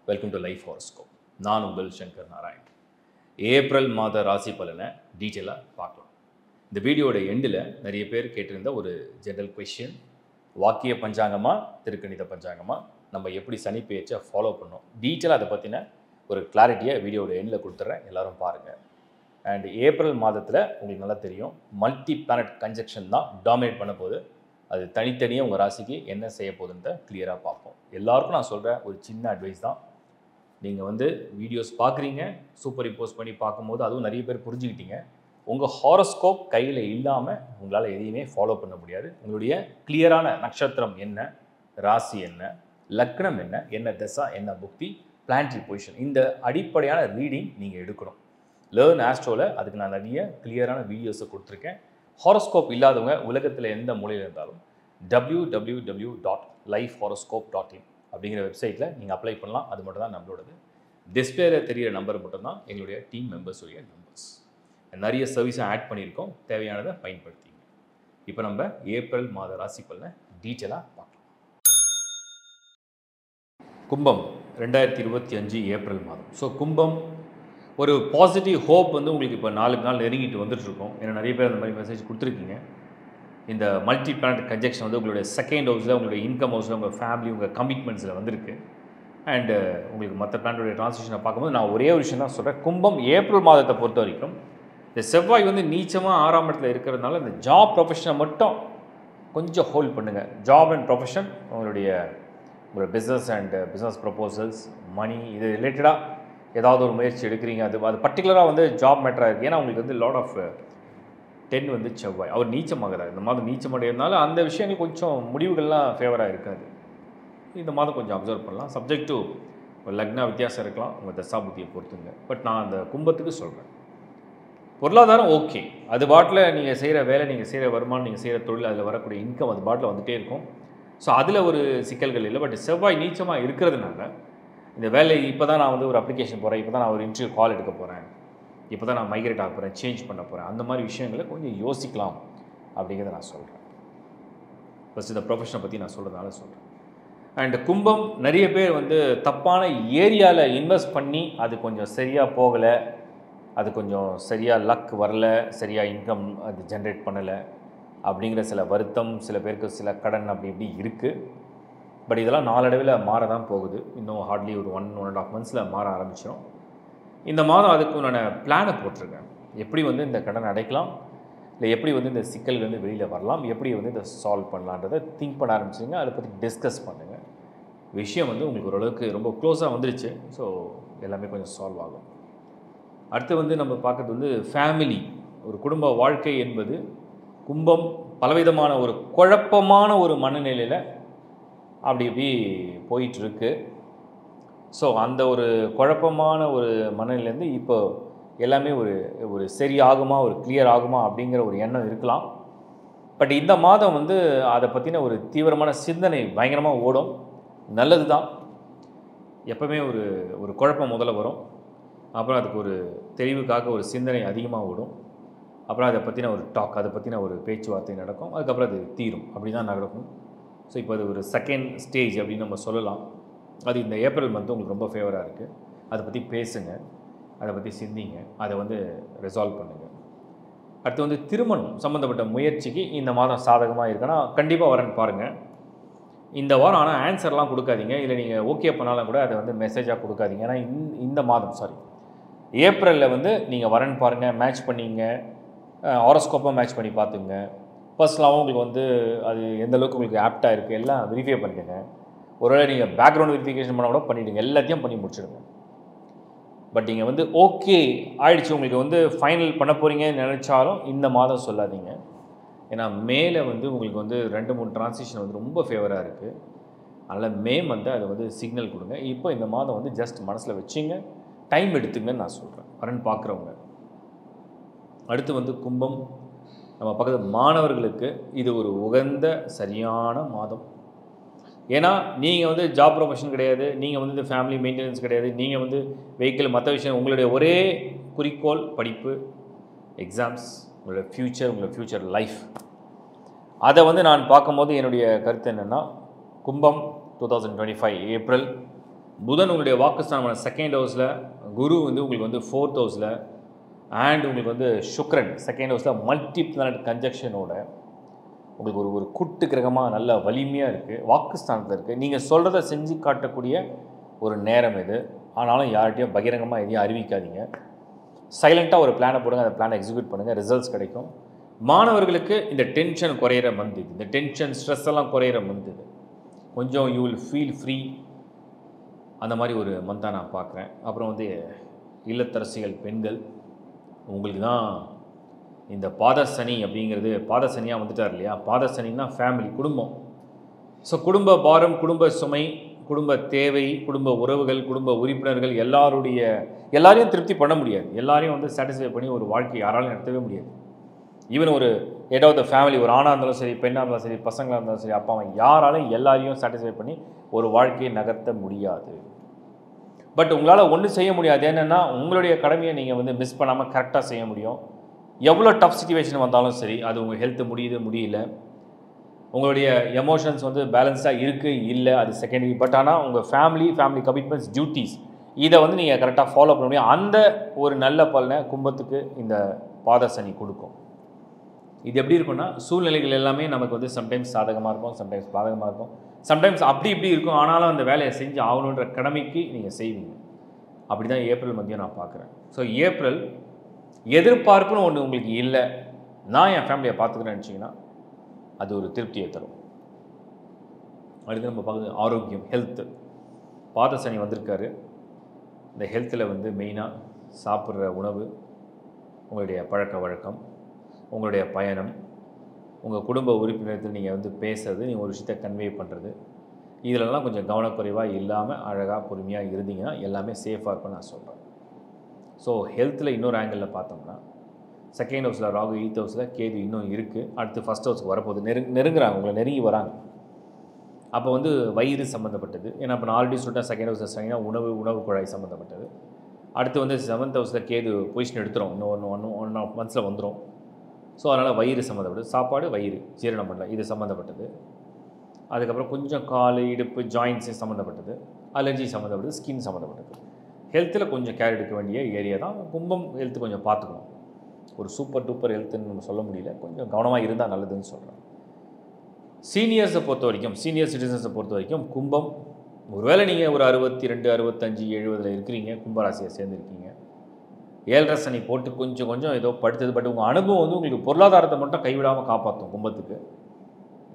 Welcome to life horoscope. நான் உங்கள் Shankar Narayan. April மாத ராசி பலனை டீட்டெயிலாக பார்க்கலாம். இந்த வீடியோட எண்டில் நிறைய பேர் கேட்டிருந்த ஒரு ஜென்ரல் கொஷின், வாக்கிய பஞ்சாங்கமாக திருக்கணித பஞ்சாங்கமாக நம்ம எப்படி சனி பெயர்ச்சியை ஃபாலோ பண்ணோம், டீட்டெயிலாக அதை பற்றின ஒரு கிளாரிட்டியை வீடியோட எண்டில் கொடுத்துட்றேன், எல்லோரும் பாருங்கள். அண்ட் ஏப்ரல் மாதத்தில் உங்களுக்கு நல்லா தெரியும், மல்டி பிளானட் கன்ஜெக்ஷன் தான் டாமினேட் பண்ண போது. அது தனித்தனியாக உங்கள் ராசிக்கு என்ன செய்ய போகுதுன்றத கிளியராக பார்ப்போம். எல்லாருக்கும் நான் சொல்கிற ஒரு சின்ன அட்வைஸ் தான், நீங்கள் வீடியோஸ் பார்க்குறீங்க, சூப்பர் இம்போஸ் பண்ணி பார்க்கும்போது அதுவும் நிறைய பேர் புரிஞ்சுக்கிட்டீங்க. உங்கள் ஹாரோஸ்கோப் கையில் இல்லாமல் உங்களால் எதையுமே ஃபாலோ பண்ண முடியாது. உங்களுடைய கிளியரான நட்சத்திரம் என்ன, ராசி என்ன, லக்னம் என்ன, என்ன தசா, என்ன புக்தி, பிளானட்டரி பொசிஷன், இந்த அடிப்படையான ரீடிங் நீங்கள் எடுக்கணும். லேர்ன் ஆஸ்ட்ரோவில் அதுக்கு நான் நிறைய கிளியரான வீடியோஸை கொடுத்துருக்கேன். ஹாரோஸ்கோப் இல்லாதவங்க உலகத்தில் எந்த மூலையில் இருந்தாலும் www.lifehoroscope.in அப்படிங்கிற வெப்சைட்டில் நீங்கள் அப்ளை பண்ணலாம். அது மட்டும் தான் நம்மளோடது. டிஸ்பிளேல தெரிகிற நம்பர் மட்டும்தான் எங்களுடைய டீம் மெம்பர்ஸுடைய நம்பர்ஸ். நிறைய சர்வீஸை ஆட் பண்ணியிருக்கோம், தேவையானதை பயன்படுத்திங்க. இப்போ நம்ம ஏப்ரல் மாத ராசி பலனை டீட்டெயிலாக பார்க்கலாம். கும்பம் 2025 ஏப்ரல் மாதம். ஸோ கும்பம் ஒரு பாசிட்டிவ் ஹோப் உங்களுக்கு இப்போ 4 நாள் நெருங்கிட்டு வந்துட்டுருக்கோம். ஏன்னா நிறைய பேர் அந்த மாதிரி மெசேஜ் கொடுத்துருக்கீங்க. இந்த மல்டி பிளானட் கன்ஜெக்ஷன் உங்களுடைய செகண்ட் ஹவுஸில், உங்களுடைய இன்கம் ஹவுஸில், உங்கள் ஃபேமிலி, உங்கள் கமிட்மெண்ட்ஸில் வந்திருக்கு. அண்டு உங்களுக்கு மற்ற பிளானட்டோடைய ட்ரான்சிஷனை பார்க்கும்போது நான் ஒரே ஒரு விஷயம் தான் சொல்கிறேன். கும்பம் ஏப்ரல் மாதத்தை பொறுத்த வரைக்கும் இந்த செவ்வாய் நீச்சமாக 6ஆம் இடத்துல இருக்கிறதுனால இந்த ஜாப் ப்ரொஃபஷனை மட்டும் கொஞ்சம் ஹோல்ட் பண்ணுங்கள். ஜாப் அண்ட் ப்ரொஃபஷன், உங்களோட பிஸ்னஸ் அண்ட் பிஸ்னஸ் ப்ரொபோசல்ஸ், மணி, இது ரிலேட்டடாக ஏதாவது ஒரு முயற்சி எடுக்கிறீங்க, அது பர்டிகுலராக ஜாப் மேட்டராக இருக்குது. ஏன்னா உங்களுக்கு லாட் ஆஃப் 10 செவ்வாய் அவர் நீச்சமாகிறார். இந்த மாதம் நீச்சமடைகிறதுனால அந்த விஷயங்கள் கொஞ்சம் முடிவுகள்லாம் ஃபேவராக இருக்காது. இந்த மாதம் கொஞ்சம் அப்சர்வ் பண்ணலாம். சப்ஜெக்ட் டு ஒரு லக்னா வித்தியாசம் இருக்கலாம், உங்கள் தசாபுத்தியை பொறுத்துங்க. பட் நான் அந்த கும்பத்துக்கு சொல்கிறேன், பொருளாதாரம் ஓகே, அது பாட்டில் நீங்கள் செய்கிற வேலை, நீங்கள் செய்கிற வருமானம், நீங்கள் செய்கிற தொழில், அதில் வரக்கூடிய இன்கம் அது பாட்டில் வந்துகிட்டே இருக்கும். ஸோ அதில் ஒரு சிக்கல்கள் இல்லை. பட் செவ்வாய் நீச்சமாக இருக்கிறதுனால இந்த வேலை இப்போ தான் நான் ஒரு அப்ளிகேஷன் போகிறேன், இப்போ தான் நான் ஒரு இன்டர்வியூ கால் எடுக்க போகிறேன், இப்போ தான் நான் மைக்ரேட் ஆக போகிறேன், சேஞ்ச் பண்ண போகிறேன், அந்த மாதிரி விஷயங்களை கொஞ்சம் யோசிக்கலாம் அப்படிங்கிறத நான் சொல்கிறேன். ஃபஸ்ட் இந்த ப்ரொஃபஷனை பற்றி நான் சொல்கிறதுனால சொல்கிறேன். அண்ட் கும்பம் நிறைய பேர் தப்பான ஏரியாவில் இன்வெஸ்ட் பண்ணி அது கொஞ்சம் சரியாக போகலை, அது கொஞ்சம் சரியாக லக் வரல, சரியாக இன்கம் அது ஜென்ரேட் பண்ணலை அப்படிங்கிற சில வருத்தம், சில பேருக்கு சில கடன் அப்படி இப்படி இருக்குது. பட் இதெல்லாம் நாளடைவில் மாற தான் போகுது. இன்னும் ஹார்ட்லி ஒரு 1.5 months மாற ஆரம்பிச்சிடும். இந்த மாதம் அதுக்கு நான் பிளானை போட்டிருக்கேன். எப்படி இந்த கடனை அடைக்கலாம், இல்லை எப்படி இந்த சிக்கல் வெளியில் வரலாம், எப்படி இதை சால்வ் பண்ணலான்றதை திங்க் பண்ண ஆரம்பிச்சிங்க. அதை பற்றி டிஸ்கஸ் பண்ணுங்கள். விஷயம் உங்களுக்கு ஓரளவுக்கு ரொம்ப க்ளோஸாக வந்துருச்சு. ஸோ எல்லாமே கொஞ்சம் சால்வ் ஆகும். அடுத்து நம்ம பார்க்குறது ஃபேமிலி, ஒரு குடும்ப வாழ்க்கை என்பது கும்பம் பலவிதமான ஒரு குழப்பமான ஒரு மனநிலையில் அப்படி இப்படி போயிட்டுருக்கு. ஸோ அந்த ஒரு குழப்பமான ஒரு மனநிலையிலேருந்து இப்போ எல்லாமே ஒரு சரியாகுமா, ஒரு கிளியர் ஆகுமா அப்படிங்கிற ஒரு எண்ணம் இருக்கலாம். பட் இந்த மாதம் அதை பற்றின ஒரு தீவிரமான சிந்தனை பயங்கரமாக ஓடும். நல்லது தான். எப்போவுமே ஒரு குழப்பம் முதல்ல வரும், அப்புறம் அதுக்கு ஒரு தெளிவுக்காக ஒரு சிந்தனை அதிகமாக ஓடும், அப்புறம் அதை பற்றின ஒரு டாக், அதை பற்றின ஒரு பேச்சுவார்த்தை நடக்கும், அதுக்கப்புறம் அது தீரும். அப்படி தான் நடக்கும். ஸோ இப்போ அது ஒரு செகண்ட் ஸ்டேஜ் அப்படின்னு நம்ம சொல்லலாம். அது இந்த ஏப்ரல் மந்த் உங்களுக்கு ரொம்ப ஃபேவராக இருக்குது. அதை பற்றி பேசுங்க, அதை பற்றி சிந்திங்க, அதை ரெசால்வ் பண்ணுங்கள். அடுத்து திருமணம் சம்மந்தப்பட்ட முயற்சிக்கு இந்த மாதம் சாதகமாக இருக்குன்னா கண்டிப்பாக வரேன்னு பாருங்கள். இந்த வாரம் ஆனால் ஆன்சர்லாம் கொடுக்காதீங்க, இல்லை நீங்கள் ஓகே பண்ணாலும் கூட அதை மெசேஜாக கொடுக்காதீங்க. ஏன்னா இந்த மாதம் ஏப்ரலில் நீங்கள் வரேன்னு பாருங்கள், மேட்ச் பண்ணிங்க, ஹாரோஸ்கோப்பாக மேட்ச் பண்ணி பார்த்துங்க. பர்சனலாகவும் உங்களுக்கு அது எந்த அளவுக்கு உங்களுக்கு ஆப்டாக இருக்குது எல்லாம் வெரிஃபை பண்ணிடுங்க. ஒருவேளை நீங்கள் பேக்ரவுண்ட் வெரிஃபிகேஷன் பண்ண கூட பண்ணிவிடுங்க, எல்லாத்தையும் பண்ணி முடிச்சிடுங்க. பட் நீங்கள் ஓகே ஆயிடுச்சு, உங்களுக்கு ஃபைனல் பண்ண போகிறீங்கன்னு நினச்சாலும் இந்த மாதம் சொல்லாதீங்க. ஏன்னா மேலே உங்களுக்கு 2-3 ட்ரான்சிஷன் ரொம்ப ஃபேவராக இருக்குது. அதனால் மே அதை சிக்னல் கொடுங்க. இப்போ இந்த மாதம் ஜஸ்ட் மனசில் வச்சிங்க, டைம் எடுத்துங்கன்னு நான் சொல்கிறேன் வரேன்னு பார்க்குறவங்க. அடுத்து கும்பம், நம்ம பக்கத்து மாணவர்களுக்கு இது ஒரு உகந்த சரியான மாதம். ஏன்னா நீங்கள் ஜாப் ப்ரொஃபஷன் கிடையாது, நீங்கள் இந்த ஃபேமிலி மெயின்டெனன்ஸ் கிடையாது, நீங்கள் வெஹிக்கிள் மற்ற விஷயம், உங்களுடைய ஒரே குறிக்கோள் படிப்பு, எக்ஸாம்ஸ், உங்களோட ஃப்யூச்சர் லைஃப். அதை நான் பார்க்கும்போது என்னுடைய கருத்து என்னென்னா, கும்பம் 2025 ஏப்ரல் புதன் உங்களுடைய வாக்குஸ்தானமான செகண்ட் ஹவுஸில், குரு வந்து உங்களுக்கு வந்து ஃபோர்த் ஹவுஸில், அண்ட் உங்களுக்கு வந்து சுக்ரன் செகண்ட் ஹவுஸில் மல்டி பிளானட் கன்ஜெக்ஷனோட உங்களுக்கு ஒரு கூட்டு கிரகமாக நல்ல வலிமையாக இருக்குது, வாக்குஸ்தானத்தில் இருக்குது. நீங்கள் சொல்கிறத செஞ்சு காட்டக்கூடிய ஒரு நேரம் இது. ஆனாலும் யார்கிட்டையும் பகிரங்கமாக எதையும் அறிவிக்காதீங்க. சைலண்ட்டாக ஒரு பிளானை போடுங்க, அந்த பிளானை எக்ஸிக்யூட் பண்ணுங்கள், ரிசல்ட்ஸ் கிடைக்கும். மாணவர்களுக்கு இந்த டென்ஷன் குறையிற மந்த் இது. இந்த டென்ஷன் ஸ்ட்ரெஸ் எல்லாம் குறையிற மந்த் இது. கொஞ்சம் யூ வில் ஃபீல் ஃப்ரீ, அந்த மாதிரி ஒரு மந்தாக நான் பார்க்குறேன். அப்புறம் வந்து இல்லத்தரசிகள் பெண்கள், உங்களுக்கு தான் இந்த பாதசனி அப்படிங்கிறது, பாதசனியாக வந்துட்டார் இல்லையா, பாதசனின்னா ஃபேமிலி, குடும்பம். ஸோ குடும்ப பாரம், குடும்ப சுமை, குடும்ப தேவை, குடும்ப உறவுகள், குடும்ப உறுப்பினர்கள் எல்லாரையும் திருப்தி பண்ண முடியாது. எல்லாரையும் வந்து சாட்டிஸ்ஃபை பண்ணி ஒரு வாழ்க்கை யாராலையும் நடத்தவே முடியாது. ஈவன் ஒரு ஹெட் ஆஃப் த ஃபேமிலி, ஒரு ஆணாக இருந்தாலும் சரி, பெண்ணாக இருந்தாலும் சரி, பசங்களாக இருந்தாலும் சரி, அப்பா அம்மா யாராலையும் எல்லாரையும் சாட்டிஸ்ஃபை பண்ணி ஒரு வாழ்க்கையை நகர்த்த முடியாது. பட் உங்களால் ஒன்றும் செய்ய முடியாது. என்னென்னா, உங்களுடைய கடமையை நீங்கள் வந்து மிஸ் பண்ணாமல் கரெக்டாக செய்ய முடியும். எவ்வளோ டஃப் சிச்சுவேஷன் வந்தாலும் சரி, அது உங்கள் ஹெல்த்து முடியல, உங்களுடைய எமோஷன்ஸ் வந்து பேலன்ஸாக இருக்குது இல்லை, அது செகண்டரி. பட் ஆனால் உங்கள் ஃபேமிலி கமிட்மெண்ட்ஸ், டியூட்டிஸ், இதை வந்து நீங்கள் கரெக்டாக ஃபாலோ பண்ண முடியும். அந்த ஒரு நல்ல பலனை கும்பத்துக்கு இந்த பாதசனி கொடுக்கும். இது எப்படி இருக்குன்னா, சூழ்நிலைகள் எல்லாமே நமக்கு வந்து சம்டைம்ஸ் சாதகமாக இருக்கும், சம்டைம்ஸ் பாதகமாக இருக்கும், சம்டைம்ஸ் அப்படி இப்படி இருக்கும். ஆனாலும் அந்த வேலையை செஞ்சு ஆகணுன்ற கடமைக்கு நீங்கள் செய்வீங்க. அப்படி தான் ஏப்ரல் மத்தியம் நான் பார்க்குறேன். ஸோ ஏப்ரல் எதிர்பார்ப்புன்னு ஒன்று உங்களுக்கு இல்லை, நான் என் ஃபேமிலியை பார்த்துக்கிறேன்னு நினச்சிங்கன்னா அது ஒரு திருப்தியை தரும். அடுத்து நம்ம பார்க்குறது ஆரோக்கியம், ஹெல்த்து. பாதசனி வந்திருக்காரு. இந்த ஹெல்த்தில் வந்து மெயினாக சாப்பிட்ற உணவு, உங்களுடைய பழக்க வழக்கம், உங்களுடைய பயணம், உங்கள் குடும்ப உறுப்பினர்கள் நீங்கள் வந்து பேசுறது, நீங்கள் ஒரு விஷயத்தை கன்வே பண்ணுறது, இதிலெல்லாம் கொஞ்சம் கவனக்குறைவாக இல்லாமல் அழகாக பொறுமையாக இருந்தீங்கன்னா எல்லாமே சேஃபாக இருக்கும்னு நான் சொல்கிறேன். ஸோ ஹெல்த்தில் இன்னொரு ஆங்கிளில் பார்த்தோம்னா, செகண்ட் ஹவுஸில் ராகு, எய்த் ஹவுஸில் கேது இன்னும் இருக்குது. அடுத்து ஃபஸ்ட் ஹவுஸுக்கு வரப்போகுது, நெருங்குறாங்க, உங்களை நெருங்கி வராங்க. அப்போ வந்து வயிறு சம்மந்தப்பட்டது. ஏன்னா இப்போ நான் ஆல்ரெடி சொல்லிட்டேன், செகண்ட் ஹவுஸில் சொன்னீங்கன்னா உணவு குழாய் சம்மந்தப்பட்டது. அடுத்து வந்து செவன்த் ஹவுஸில் கேது பொசிஷன் எடுத்துரும், இன்னும் ஒன் ஆஃப் மந்த்ஸில் வந்துடும். ஸோ அதனால் வயிறு சம்மந்தப்பட்டது, சாப்பாடு, வயிறு, ஜீரணம் பண்ணல, இது சம்மந்தப்பட்டது. அதுக்கப்புறம் கொஞ்சம் கால், இடுப்பு, ஜாயின்ஸு சம்மந்தப்பட்டது, அலர்ஜி சம்மந்தப்பட்டது, ஸ்கின் சம்மந்தப்பட்டது. ஹெல்த்தில் கொஞ்சம் கேர் எடுக்க வேண்டிய ஏரியா தான் கும்பம். ஹெல்த்து கொஞ்சம் பார்த்துக்கணும். ஒரு சூப்பர் டூப்பர் ஹெல்த்துன்னு நம்ம சொல்ல முடியல, கொஞ்சம் கவனமாக இருந்தால் நல்லதுன்னு சொல்கிறேன். சீனியர்ஸை பொறுத்த வரைக்கும், சீனியர் சிட்டிசன்ஸை பொறுத்த வரைக்கும் கும்பம், ஒருவேளை நீங்கள் ஒரு 62, 65, 70 இருக்கிறீங்க, கும்பராசியை சேர்ந்துருக்கீங்க, 7.5 சனி போட்டு கொஞ்சம் ஏதோ படுத்தது. பட் உங்கள் அனுபவம் வந்து உங்களுக்கு பொருளாதாரத்தை மட்டும் கைவிடாமல் காப்பாற்றும் கும்பத்துக்கு.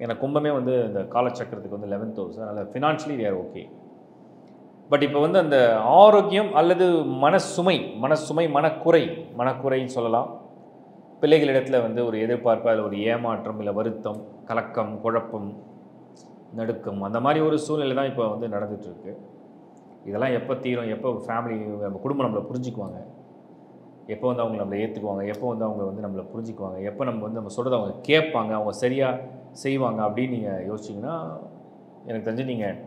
ஏன்னா கும்பமே வந்து இந்த காலச்சக்கரத்துக்கு வந்து 11th ஹவுஸ், அதனால் financially they are okay. But இப்போ வந்து அந்த ஆரோக்கியம் அல்லது மனக்குறைன்னு சொல்லலாம். பிள்ளைகளிடத்தில் வந்து ஒரு எதிர்பார்ப்பு, அதில் ஒரு ஏமாற்றம், இல்லை வருத்தம், கலக்கம், குழப்பம், நடுக்கம், அந்த மாதிரி ஒரு சூழ்நிலை தான் இப்போ வந்து நடந்துகிட்ருக்கு. இதெல்லாம் எப்போ தீரும், எப்போ ஃபேமிலி, நம்ம குடும்பம் நம்மளை புரிஞ்சுக்குவாங்க, எப்போ வந்து அவங்க நம்மளை ஏற்றுக்குவாங்க, எப்போ வந்து அவங்க வந்து நம்மளை புரிஞ்சுக்குவாங்க, எப்போ நம்ம சொல்கிறத அவங்க கேட்பாங்க, அவங்க சரியாக செய்வாங்க அப்படின்னு நீங்கள் யோசிச்சிங்கன்னா, எனக்கு தெரிஞ்சு நீங்கள்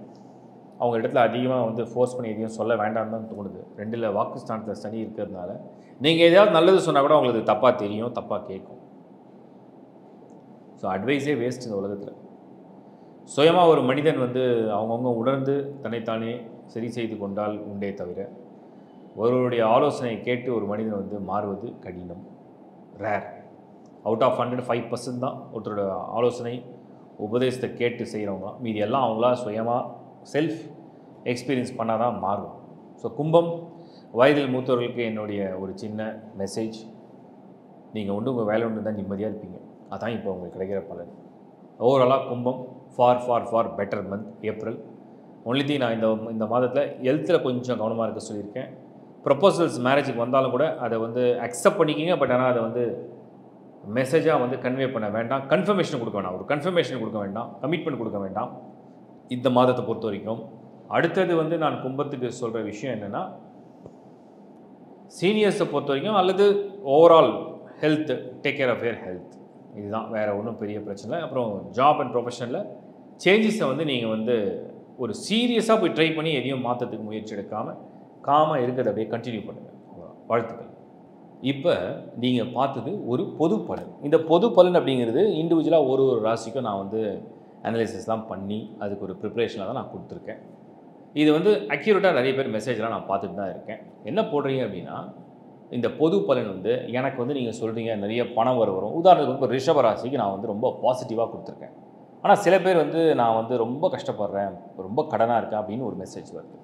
அவங்க இடத்துல அதிகமாக வந்து ஃபோர்ஸ் பண்ணி எதையும் சொல்ல வேண்டாம்னு தான் தோணுது. 2ல் வாக்குஸ்தானத்தில் சனி இருக்கிறதுனால நீங்கள் எதையாவது நல்லது சொன்னால் கூட அவங்களுக்கு தப்பாக தெரியும், தப்பாக கேட்கும். ஸோ அட்வைஸே வேஸ்ட் இந்த உலகத்தில். சுயமாக ஒரு மனிதன் வந்து அவங்கவுங்க உணர்ந்து தன்னைத்தானே சரி செய்து கொண்டால் உண்டே தவிர, ஒருவருடைய ஆலோசனையை கேட்டு ஒரு மனிதன் வந்து மாறுவது கடினம், ரேர். அவுட் ஆஃப் 100 5% தான் ஒருத்தரோட ஆலோசனை உபதேசத்தை கேட்டு செய்கிறவங்க. மீதி எல்லாம் அவங்களா சுயமாக செல்ஃப் எக்ஸ்பீரியன்ஸ் பண்ணால் தான் மாறும். ஸோ கும்பம் வயதில் மூத்தவர்களுக்கு என்னுடைய ஒரு சின்ன மெசேஜ், நீங்கள் உங்கள் வேலை ஒன்று தான் நிம்மதியாக இருப்பீங்க. அதான் இப்போ உங்களுக்கு கிடைக்கிற பலன். ஓவராலாக கும்பம் for better month April. Only thing, நான் இந்த மாதத்தில் ஹெல்த்தில் கொஞ்சம் கவனமாக இருக்க சொல்லியிருக்கேன். ப்ரொப்போசல்ஸ் மேரேஜுக்கு வந்தாலும் கூட அதை வந்து அக்செப்ட் பண்ணிக்கிங்க. பட் ஆனால் அதை வந்து மெசேஜாக வந்து கன்வே பண்ண வேண்டாம், கன்ஃபர்மேஷன் கொடுக்க வேண்டாம், ஒரு கன்ஃபர்மேஷன் கொடுக்க வேண்டாம், கமிட்மெண்ட் கொடுக்க வேண்டாம் இந்த மாதத்தை பொறுத்த வரைக்கும். அடுத்தது வந்து நான் கும்பத்துக்கு சொல்கிற விஷயம் என்னென்னா, சீனியர்ஸை பொறுத்த வரைக்கும் அல்லது overall health, take care of your health, இதுதான், வேறு ஒன்றும் பெரிய பிரச்சனை இல்லை. அப்புறம் ஜாப் அண்ட் ப்ரொஃபஷனில் சேஞ்சஸை வந்து நீங்கள் வந்து ஒரு சீரியஸாக போய் ட்ரை பண்ணி எதையும் மாற்றத்துக்கு முயற்சி எடுக்காமல் காமாக இருக்கிறத அப்படியே கண்டினியூ பண்ணுங்கள். வாழ்த்துக்கள். இப்போ நீங்கள் பார்த்தது ஒரு பொது பலன். இந்த பொது பலன் அப்படிங்கிறது இண்டிவிஜுவலாக ஒரு ராசிக்கும் நான் வந்து அனலைசிஸ்லாம் பண்ணி அதுக்கு ஒரு ப்ரிப்ரேஷனாக தான் நான் கொடுத்துருக்கேன். இது வந்து அக்யூரேட்டாக நிறைய பேர் மெசேஜ்லாம் நான் பார்த்துட்டு தான் இருக்கேன். என்ன போடுறீங்க அப்படின்னா, இந்த பொது பலன் வந்து எனக்கு வந்து நீங்கள் சொல்கிறீங்க நிறைய பணம் வரும். உதாரணத்துக்கு இப்போ ரிஷப ராசிக்கு நான் வந்து ரொம்ப பாசிட்டிவாக கொடுத்துருக்கேன். ஆனால் சில பேர் வந்து நான் வந்து ரொம்ப கஷ்டப்படுறேன், ரொம்ப கடனாக இருக்கேன் அப்படின்னு ஒரு மெசேஜ் வருது.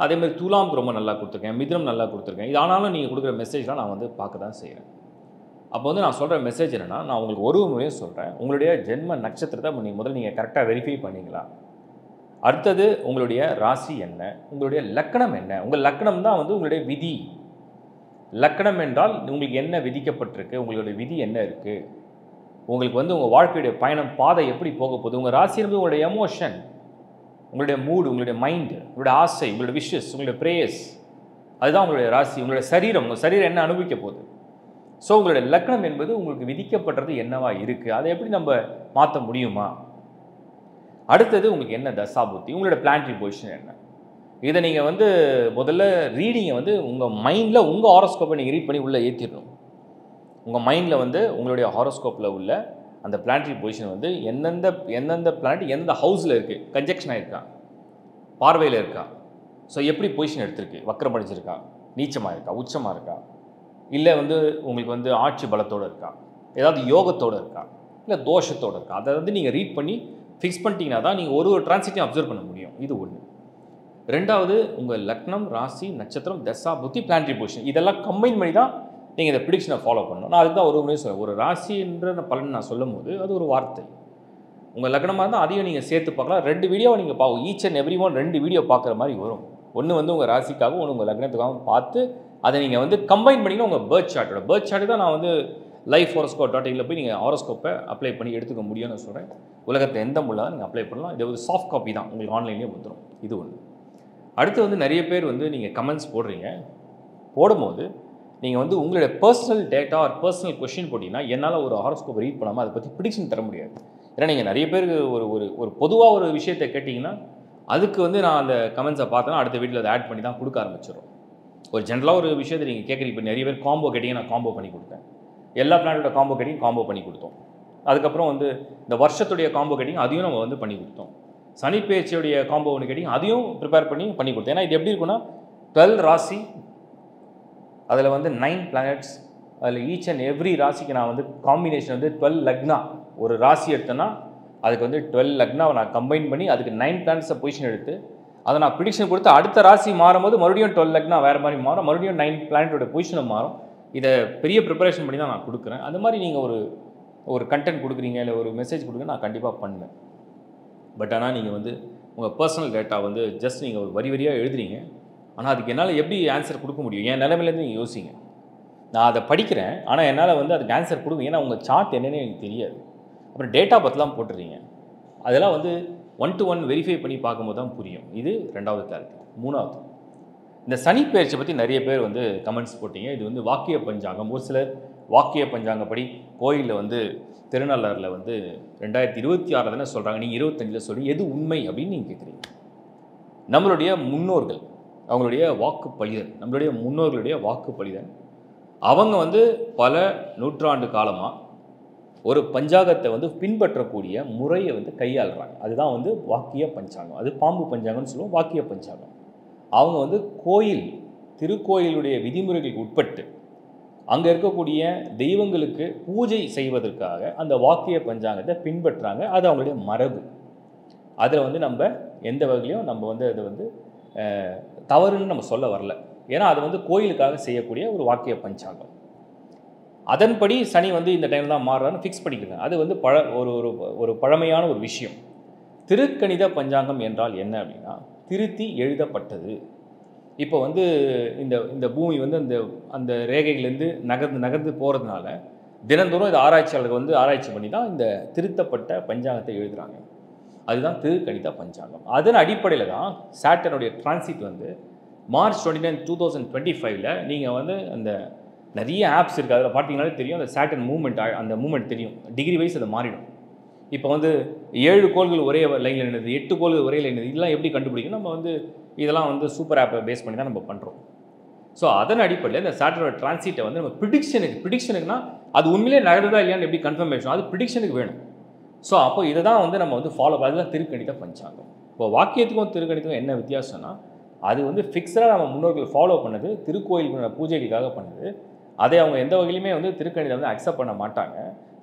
அதேமாதிரி துலாம்க்கு ரொம்ப நல்லா கொடுத்துருக்கேன், மிதுனம் நல்லா கொடுத்துருக்கேன். இது ஆனாலும் நீங்கள் கொடுக்குற மெசேஜ்லாம் நான் வந்து பார்க்க தான் செய்கிறேன். அப்போ வந்து நான் சொல்கிற மெசேஜ் என்னென்னா, நான் உங்களுக்கு ஒரு முறையும் சொல்கிறேன், உங்களுடைய ஜென்ம நட்சத்திரத்தை முதல்ல நீங்கள் கரெக்டாக வெரிஃபை பண்ணிங்களா? அடுத்தது உங்களுடைய ராசி என்ன, உங்களுடைய லக்கணம் என்ன? உங்கள் லக்கணம் தான் வந்து உங்களுடைய விதி. லக்கணம் என்றால் உங்களுக்கு என்ன விதிக்கப்பட்டிருக்கு, உங்களுடைய விதி என்ன இருக்குது, உங்களுக்கு வந்து உங்கள் வாழ்க்கையுடைய பயணம் பாதை எப்படி போக போகுது. உங்கள் ராசி என்பது உங்களுடைய எமோஷன், உங்களுடைய மூடு, உங்களுடைய மைண்டு, உங்களுடைய ஆசை, உங்களுடைய விஷஸ், உங்களுடைய ப்ரேயர்ஸ், அதுதான் உங்களுடைய ராசி. உங்களுடைய சரீரம், உங்கள் சரீரம் என்ன அனுபவிக்க போகுது. ஸோ உங்களுடைய லக்கணம் என்பது உங்களுக்கு விதிக்கப்பட்டது என்னவா இருக்குது, அதை எப்படி நம்ம மாற்ற முடியுமா? அடுத்தது உங்களுக்கு என்ன தசாபுத்தி, உங்களோட பிளானட்டரி பொசிஷன் என்ன. இதை நீங்கள் வந்து முதல்ல ரீடிங்கை வந்து உங்கள் மைண்டில் உங்கள் ஹாரோஸ்கோப்பை நீங்கள் ரீட் பண்ணி உள்ளே ஏற்றிடணும். உங்கள் மைண்டில் வந்து உங்களுடைய ஹாரோஸ்கோப்பில் உள்ள அந்த பிளானட்டரி பொசிஷன் வந்து எந்தெந்த பிளானட் எந்த ஹவுஸில் இருக்குது, கன்ஜெக்ஷனாக இருக்கா, பார்வையில் இருக்கா, ஸோ எப்படி பொசிஷன் எடுத்திருக்கு, வக்கரம் அடிச்சிருக்கா, நீச்சமாக இருக்கா, உச்சமாக இருக்கா, இல்லை வந்து உங்களுக்கு வந்து ஆட்சி பலத்தோடு இருக்கா, ஏதாவது யோகத்தோடு இருக்கா, இல்லை தோஷத்தோடு இருக்கா, அதை வந்து நீங்கள் ரீட் பண்ணி ஃபிக்ஸ் பண்ணிட்டீங்கன்னா தான் நீங்கள் ஒரு டிரான்சிட்டையும் அப்சர்வ் பண்ண முடியும். இது ஒன்று. ரெண்டாவது, உங்கள் லக்னம், ராசி, நட்சத்திரம், தசா, புத்தி, பிளானட்டரி பொசிஷன் இதெல்லாம் கம்பைன் பண்ணி தான் நீங்கள் இந்த ப்ரிடிக்ஷனை ஃபாலோ பண்ணணும். நான் அதுக்கு தான் ஒரு முறை சொல்லுவேன், ஒரு ராசி என்ற பலன் நான் சொல்லும் போது அது ஒரு வார்த்தை. உங்கள் லக்னமாக இருந்தால் அதையும் நீங்கள் சேர்த்து பார்க்கலாம். 2 வீடியோவை நீங்கள் பார்க்க, each and every one 2 video பார்க்குற மாதிரி வரும். ஒன்று வந்து உங்கள் ராசிக்காகவும், ஒன்று உங்கள் லக்னத்துக்காகவும் பார்த்து அதை நீங்கள் வந்து கம்பைன் பண்ணிங்கன்னா உங்கள் பர்த் சார்ட்டு தான் நான் வந்து லைஃப் ஹாரோஸ்கோப்.in போய் நீங்கள் ஹாரோஸ்கோப்பை அப்ளை பண்ணி எடுத்துக்க முடியும்னு சொல்கிறேன். உலகத்தில் எந்த முள்ளாக நீங்கள் அப்ளை பண்ணலாம். இது ஒரு சாஃப்ட் காப்பி தான், உங்களுக்கு ஆன்லைன்லேயே வந்துடும். இது ஒன்று. அடுத்து வந்து நிறைய பேர் வந்து நீங்கள் கமெண்ட்ஸ் போடுறீங்க. போடும்போது நீங்கள் வந்து உங்களுடைய personal data or personal question போட்டிங்கன்னா என்னால் ஒரு ஹாரோஸ்கோப் ரீட் பண்ணாமல் அதை பற்றி ப்ரிடிக்ஷன் தர முடியாது. ஏன்னா நீங்கள் நிறைய பேருக்கு ஒரு பொதுவாக ஒரு விஷயத்தை கேட்டிங்கன்னா அதுக்கு வந்து நான் அந்த கமெண்ட்ஸை பார்த்தேன்னா அடுத்த வீட்டில் அதை ஆட் பண்ணி தான் கொடுக்க ஆரம்பிச்சிடும். ஒரு ஜென்ரலாக ஒரு விஷயத்தை நீங்கள் கேட்குறீங்க. இப்போ நிறைய பேர் காம்போ கேட்டிங்க, நான் காம்போ பண்ணி கொடுத்தேன். எல்லா பிளானோட காம்போ கேட்டிங்க, காம்போ பண்ணி கொடுத்தோம். அதுக்கப்புறம் வந்து இந்த வருஷத்துடைய காம்போ கேட்டிங்க, அதையும் நம்ம வந்து பண்ணி கொடுத்தோம். சனி பேச்சியுடைய காம்போ ஒன்று கேட்டிங்க, அதையும் ப்ரிப்பேர் பண்ணி கொடுத்தோம். ஏன்னா இது எப்படி இருக்குன்னா 12 ராசி, அதில் வந்து 9 பிளானட்ஸ், அதில் ஈச் அண்ட் எவ்ரி ராசிக்கு நான் வந்து காம்பினேஷன் வந்து 12 லக்னா. ஒரு ராசி எடுத்தேன்னா அதுக்கு வந்து 12 லக்னாவை நான் கம்பைன் பண்ணி அதுக்கு 9 பிளானட்ஸை பொசிஷன் எடுத்து அதை நான் ப்ரிடிக்ஷன் கொடுத்து அடுத்த ராசி மாறும்போது மறுபடியும் 12 லக்னா வேறு மாதிரி மாறும், மறுபடியும் 9 பிளானட்டோட பொசிஷனை மாறும். இதை பெரிய ப்ரிப்பரேஷன் பண்ணி தான் நான் கொடுக்குறேன். அந்த மாதிரி நீங்கள் ஒரு கண்டென்ட் கொடுக்குறீங்க, இல்லை ஒரு மெசேஜ் கொடுங்க, நான் கண்டிப்பாக பண்ணுவேன். பட் ஆனால் நீங்கள் வந்து உங்கள் பர்சனல் டேட்டா வந்து ஜஸ்ட் நீங்கள் ஒரு வரியாக எழுதுறீங்க. ஆனால் அதுக்கு என்னால் எப்படி ஆன்சர் கொடுக்க முடியும்? என் நிலைமையிலேருந்து நீங்கள் யோசிங்க. நான் அதை படிக்கிறேன், ஆனால் என்னால் வந்து அதுக்கு ஆன்சர் கொடுங்க. ஏன்னா உங்கள் சார்ட் என்னென்னு எனக்கு தெரியாது. அப்புறம் டேட்டா பற்றிலாம் போட்டுறீங்க. அதெல்லாம் வந்து 1 to 1 வெரிஃபை பண்ணி பார்க்கும்போது தான் புரியும். இது 2வது கிளாரிட்டி. 3வது, இந்த சனி பெயர்ச்சியை பற்றி நிறைய பேர் வந்து கமெண்ட்ஸ் போட்டிங்க. இது வந்து வாக்கிய பஞ்சாங்கம். ஒரு சிலர் வாக்கிய பஞ்சாங்கப்படி கோயிலில் வந்து திருநள்ளாறில் வந்து 2026 தானே சொல்கிறாங்க, நீங்கள் 25 சொல்லி எது உண்மை அப்படின்னு நீங்கள் கேட்குறீங்க. நம்மளுடைய முன்னோர்கள் அவங்களுடைய வாக்கு பலிதன், நம்மளுடைய முன்னோர்களுடைய வாக்கு பலிதன், அவங்க வந்து பல நூற்றாண்டு காலமாக ஒரு பஞ்சாங்கத்தை வந்து பின்பற்றக்கூடிய முறையை வந்து கையாளுறாங்க. அதுதான் வந்து வாக்கிய பஞ்சாங்கம். அது பாம்பு பஞ்சாங்கம்னு சொல்லுவோம், வாக்கிய பஞ்சாங்கம். அவங்க வந்து திருக்கோயிலுடைய விதிமுறைகளுக்கு உட்பட்டு அங்கே இருக்கக்கூடிய தெய்வங்களுக்கு பூஜை செய்வதற்காக அந்த வாக்கிய பஞ்சாங்கத்தை பின்பற்றுறாங்க. அது அவங்களுடைய மரபு. அதில் வந்து நம்ம எந்த வகையிலையும் நம்ம வந்து அதை வந்து தவறுன்னு நம்ம சொல்ல வரல. ஏன்னா அது வந்து கோயிலுக்காக செய்யக்கூடிய ஒரு வாக்கிய பஞ்சாங்கம். அதன்படி சனி வந்து இந்த டைமில் தான் மாறுறான்னு ஃபிக்ஸ் பண்ணிக்கிறாங்க. அது வந்து ஒரு பழமையான ஒரு விஷயம். திருக்கணித பஞ்சாங்கம் என்றால் என்ன அப்படின்னா, திருத்தி எழுதப்பட்டது. இப்போ வந்து இந்த பூமி வந்து அந்த ரேகையிலேருந்து நகர்ந்து போகிறதுனால தினந்தோறும் இது ஆராய்ச்சியாளர்கள் வந்து ஆராய்ச்சி பண்ணி தான் இந்த திருத்தப்பட்ட பஞ்சாங்கத்தை எழுதுகிறாங்க. அதுதான் திருக்கணித பஞ்சாங்கம். அதன் அடிப்படையில் தான் சாட்டர்னுடைய டிரான்சிட் வந்து March 29, 2025 நீங்கள் வந்து அந்த நிறைய ஆப்ஸ் இருக்குது. அதில் பார்த்தீங்கன்னாலே தெரியும் அந்த சாட்டர்ன் அந்த மூமெண்ட் தெரியும். டிகிரி வைஸ் அதை மாறிடும். இப்போ வந்து 7 கோள்கள் ஒரே லைனில் நின்றுது, 8 கோள்கள் ஒரே லைன், இதெல்லாம் எப்படி கண்டுபிடிக்கும்? நம்ம வந்து இதெல்லாம் வந்து சூப்பர் ஆப்பை பேஸ் பண்ணி தான் நம்ம பண்ணுறோம். ஸோ அதன் அடிப்படையில் இந்த சாட்டர்னோட டிரான்சிட்டை வந்து நம்ம ப்ரிடிக்ஷனுக்குனா அது உண்மையிலே நகருதா இல்லையான்னு எப்படி கன்ஃபர்மேஷன், அது ப்ரிடிக்ஷனுக்கு வேணும். ஸோ அப்போ இதை தான் வந்து நம்ம வந்து ஃபாலோ பண்ணலாம். திருக்கணித பஞ்சாங்கம். இப்போ வாக்கியத்துக்கும் திருக்கணித்துக்கும் என்ன வித்தியாசம்னா, அது வந்து ஃபிக்ஸடாக நம்ம முன்னோர்கள் ஃபாலோ பண்ணது, திருக்கோயில் பூஜைகளுக்காக பண்ணது. அதை அவங்க எந்த வகையிலுமே வந்து திருக்கணிதம் வந்து அக்செப்ட் பண்ண மாட்டாங்க.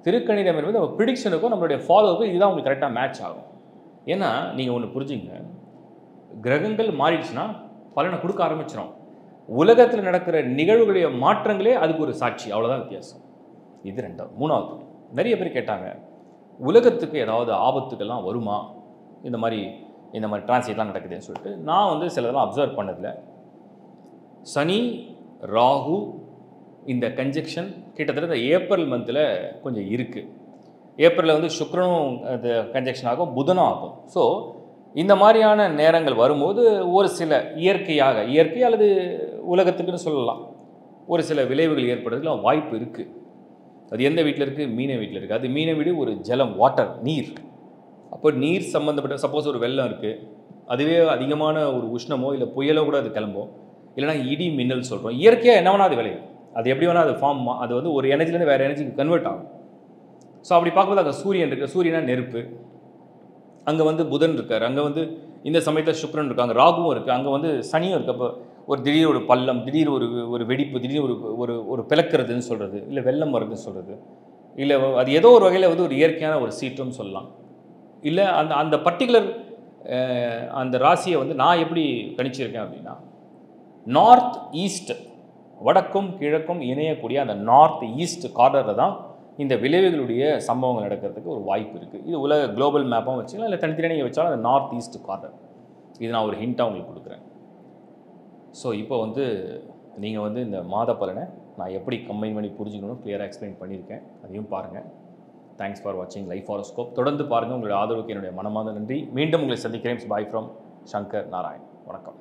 திருக்கணிதம் என்பது நம்ம ப்ரிடிக்ஷனுக்கும் நம்மளுடைய ஃபாலோவுக்கும் இதுதான் உங்களுக்கு கரெக்டாக மேட்ச் ஆகும். ஏன்னா நீங்கள் ஒன்று புரிஞ்சுங்க, கிரகங்கள் மாறிடுச்சுன்னா பலனை கொடுக்க ஆரம்பிச்சிடும். உலகத்தில் நடக்கிற நிகழ்வுகளுடைய மாற்றங்களே அதுக்கு ஒரு சாட்சி, அவ்வளோதான் வித்தியாசம். இது 2வது. 3வது, நிறைய பேர் கேட்டாங்க, உலகத்துக்கு ஏதாவது ஆபத்துக்கெல்லாம் வருமா இந்த மாதிரி டிரான்சிட்லாம் நடக்குதுன்னு சொல்லிட்டு. நான் வந்து சிலதெல்லாம் அப்சர்வ் பண்ணதில்லை. சனி ராகு இந்த கன்ஜெக்ஷன் கிட்டத்தட்ட இந்த ஏப்ரல் மந்தில் கொஞ்சம் இருக்குது. ஏப்ரலில் வந்து சுக்கிரனும் அது கன்ஜெக்ஷன் ஆகும், புதனும் ஆகும். ஸோ இந்த மாதிரியான நேரங்கள் வரும்போது ஒரு சில இயற்கை அல்லது உலகத்துக்குன்னு சொல்லலாம், ஒரு சில விளைவுகள் ஏற்படுறதுல வாய்ப்பு இருக்குது. அது எந்த வீட்டில் இருக்குது? மீன வீட்டில் இருக்குது. அது மீன வீடு ஒரு ஜலம், வாட்டர், நீர். அப்போ நீர் சம்மந்தப்பட்ட சப்போஸ் ஒரு வெள்ளம் இருக்குது, அதுவே அதிகமான ஒரு உஷ்ணமோ இல்லை புயலோ கூட அது கிளம்பும். இல்லைனா இடி மின்னல் சொல்கிறோம். இயற்கையாக என்ன வேணால் அது விளையும், அது எப்படி வேணால் அது ஃபார்ம், அது வந்து ஒரு எனர்ஜிலேருந்து வேறு எனர்ஜிக்கு கன்வெர்ட் ஆகும். ஸோ அப்படி பார்க்கும்போது அங்கே சூரியன் இருக்குது, சூரியனா நெருப்பு. அங்கே வந்து புதன் இருக்கார், அங்கே வந்து இந்த சமயத்தில் சுக்கிரன் இருக்காங்க, ராகுவும் இருக்குது, அங்கே வந்து சனியும் இருக்குது. அப்போ ஒரு திடீர் ஒரு பள்ளம், திடீர் ஒரு வெடிப்பு, திடீர் ஒரு பிளக்கிறதுன்னு சொல்கிறது, இல்லை வெள்ளம் வருதுன்னு சொல்கிறது, இல்லை அது ஏதோ ஒரு வகையில் வந்து ஒரு இயற்கையான ஒரு சீற்றம்னு சொல்லலாம். இல்லை அந்த பர்டிகுலர் அந்த ராசியை வந்து நான் எப்படி கணிச்சிருக்கேன் அப்படின்னா, நார்த் ஈஸ்ட், வடக்கும் கிழக்கும் இணையக்கூடிய அந்த நார்த் ஈஸ்ட் கார்னரில் தான் இந்த விளைவுகளுடைய சம்பவங்கள் நடக்கிறதுக்கு ஒரு வாய்ப்பு இருக்குது. இது உலக குளோபல் மேப்பாக வச்சுக்கலாம், இல்லை தனித்தனியாக நீங்கள் வச்சாலும் அந்த நார்த் ஈஸ்ட் கார்னர். இது நான் ஒரு ஹிண்ட்டாக உங்களுக்கு கொடுக்குறேன். ஸோ இப்போ வந்து நீங்கள் வந்து இந்த மாத பலனை நான் எப்படி கம்பைன் பண்ணி புரிஞ்சுக்கணும்னு கிளியராக எக்ஸ்பிளைன் பண்ணியிருக்கேன். அதையும் பாருங்கள். தேங்க்ஸ் ஃபார் வாட்சிங் லைஃப் ஹாரோஸ்கோப். தொடர்ந்து பாருங்கள். உங்களுடைய ஆதரவுக்கு என்னுடைய மனமார்ந்த நன்றி. மீண்டும் உங்களை சந்திக்கிறேன். Bye from Shankar Narayan. வணக்கம்.